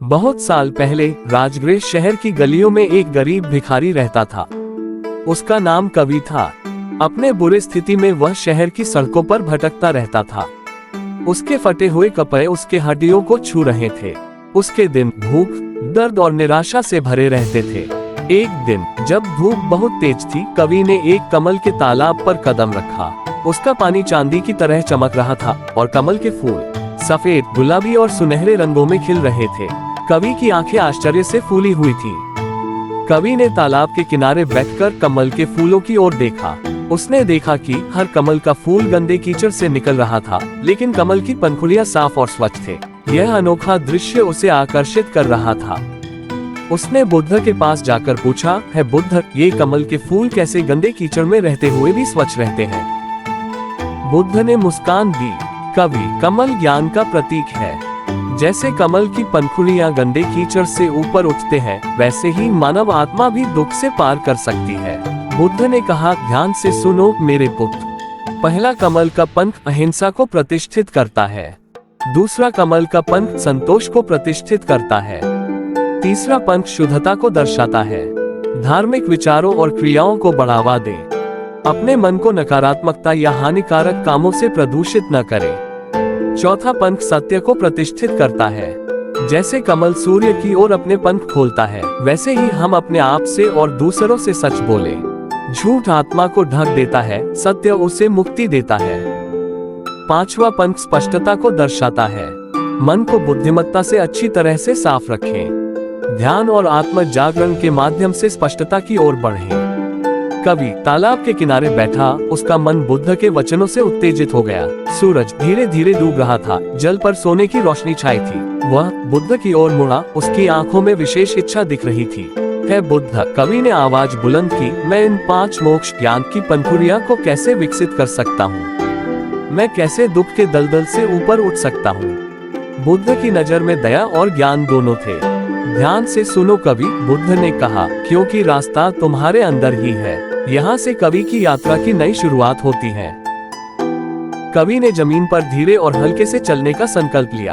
बहुत साल पहले राजगृह शहर की गलियों में एक गरीब भिखारी रहता था। उसका नाम कवि था। अपने बुरे स्थिति में वह शहर की सड़कों पर भटकता रहता था। उसके फटे हुए कपड़े उसके हड्डियों को छू रहे थे। उसके दिन भूख, दर्द और निराशा से भरे रहते थे। एक दिन जब धूप बहुत तेज थी, कवि ने एक कमल के तालाब पर कदम रखा। उसका पानी चांदी की तरह चमक रहा था और कमल के फूल सफेद, गुलाबी और सुनहरे रंगों में खिल रहे थे। कवि की आंखें आश्चर्य से फूली हुई थीं। कवि ने तालाब के किनारे बैठकर कमल के फूलों की ओर देखा। उसने देखा कि हर कमल का फूल गंदे कीचड़ से निकल रहा था, लेकिन कमल की पंखुड़ियां साफ और स्वच्छ थे। यह अनोखा दृश्य उसे आकर्षित कर रहा था। उसने बुद्ध के पास जाकर पूछा, है बुद्ध, ये कमल के फूल कैसे गंदे कीचड़ में रहते हुए भी स्वच्छ रहते हैं? बुद्ध ने मुस्कान दी, कवि, कमल ज्ञान का प्रतीक है। जैसे कमल की पंखुड़ियां गंदे कीचड़ से ऊपर उठते हैं, वैसे ही मानव आत्मा भी दुख से पार कर सकती है। बुद्ध ने कहा, ध्यान से सुनो मेरे पुत्र। पहला कमल का पंख अहिंसा को प्रतिष्ठित करता है। दूसरा कमल का पंख संतोष को प्रतिष्ठित करता है। तीसरा पंख शुद्धता को दर्शाता है। धार्मिक विचारों और क्रियाओं को बढ़ावा दे। अपने मन को नकारात्मकता या हानिकारक कामों से प्रदूषित न करें। चौथा पंख सत्य को प्रतिष्ठित करता है। जैसे कमल सूर्य की ओर अपने पंख खोलता है, वैसे ही हम अपने आप से और दूसरों से सच बोले। झूठ आत्मा को ढक देता है, सत्य उसे मुक्ति देता है। पांचवा पंख स्पष्टता को दर्शाता है। मन को बुद्धिमत्ता से अच्छी तरह से साफ रखें। ध्यान और आत्म जागरण के माध्यम से स्पष्टता की ओर बढ़ें। कवि तालाब के किनारे बैठा, उसका मन बुद्ध के वचनों से उत्तेजित हो गया। सूरज धीरे धीरे डूब रहा था, जल पर सोने की रोशनी छाई थी। वह बुद्ध की ओर मुड़ा, उसकी आंखों में विशेष इच्छा दिख रही थी। है बुद्ध, कवि ने आवाज बुलंद की, मैं इन 5 मोक्ष ज्ञान की पंखुड़ियां को कैसे विकसित कर सकता हूँ? मैं कैसे दुख के दलदल से ऊपर उठ सकता हूँ? बुद्ध की नजर में दया और ज्ञान दोनों थे। ध्यान से सुनो कवि, बुद्ध ने कहा, क्योंकि रास्ता तुम्हारे अंदर ही है। यहाँ से कवि की यात्रा की नई शुरुआत होती है। कवि ने जमीन पर धीरे और हल्के से चलने का संकल्प लिया।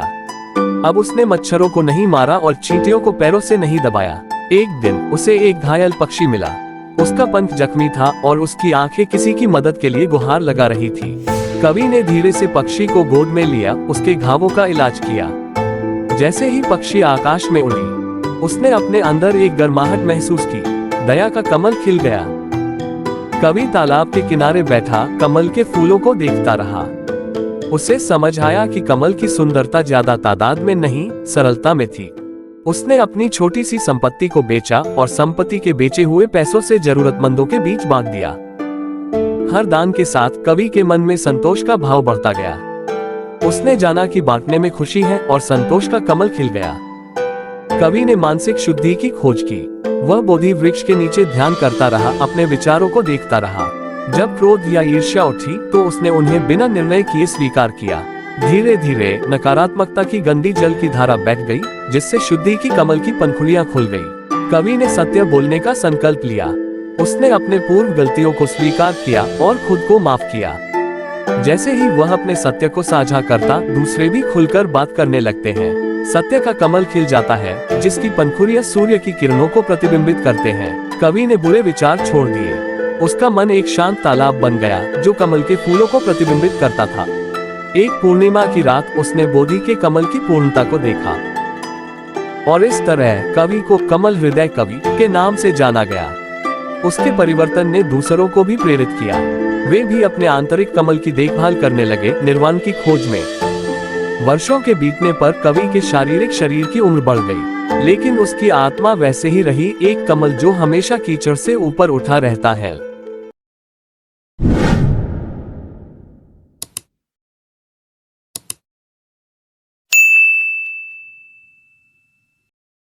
अब उसने मच्छरों को नहीं मारा और चींटियों को पैरों से नहीं दबाया। एक दिन उसे एक घायल पक्षी मिला। उसका पंख जख्मी था और उसकी आंखें किसी की मदद के लिए गुहार लगा रही थी। कवि ने धीरे से पक्षी को गोद में लिया, उसके घावों का इलाज किया। जैसे ही पक्षी आकाश में उड़ी, उसने अपने अंदर एक गर्माहट महसूस की। दया का कमल खिल गया। कवि तालाब के किनारे बैठा कमल के फूलों को देखता रहा। उसे समझ आया कि कमल की सुंदरता ज्यादा तादाद में नहीं, सरलता में थी। उसने अपनी छोटी सी संपत्ति को बेचा और संपत्ति के बेचे हुए पैसों से जरूरतमंदों के बीच बांट दिया। हर दान के साथ कवि के मन में संतोष का भाव बढ़ता गया। उसने जाना कि बांटने में खुशी है और संतोष का कमल खिल गया। कवि ने मानसिक शुद्धि की खोज की। वह बोधि वृक्ष के नीचे ध्यान करता रहा, अपने विचारों को देखता रहा। जब क्रोध या ईर्ष्या उठी तो उसने उन्हें बिना निर्णय किए स्वीकार किया। धीरे धीरे नकारात्मकता की गंदी जल की धारा बैठ गई, जिससे शुद्धि की कमल की पंखुड़ियां खुल गई। कवि ने सत्य बोलने का संकल्प लिया। उसने अपने पूर्व गलतियों को स्वीकार किया और खुद को माफ किया। जैसे ही वह अपने सत्य को साझा करता, दूसरे भी खुलकर बात करने लगते हैं। सत्य का कमल खिल जाता है, जिसकी पंखुड़ियां सूर्य की किरणों को प्रतिबिंबित करते हैं। कवि ने बुरे विचार छोड़ दिए। उसका मन एक शांत तालाब बन गया, जो कमल के फूलों को प्रतिबिंबित करता था। एक पूर्णिमा की रात उसने बोधि के कमल की पूर्णता को देखा, और इस तरह कवि को कमल हृदय कवि के नाम से जाना गया। उसके परिवर्तन ने दूसरों को भी प्रेरित किया। वे भी अपने आंतरिक कमल की देखभाल करने लगे, निर्वाण की खोज में। वर्षों के बीतने पर कवि के शारीरिक शरीर की उम्र बढ़ गई, लेकिन उसकी आत्मा वैसे ही रही, एक कमल जो हमेशा कीचड़ से ऊपर उठा रहता है।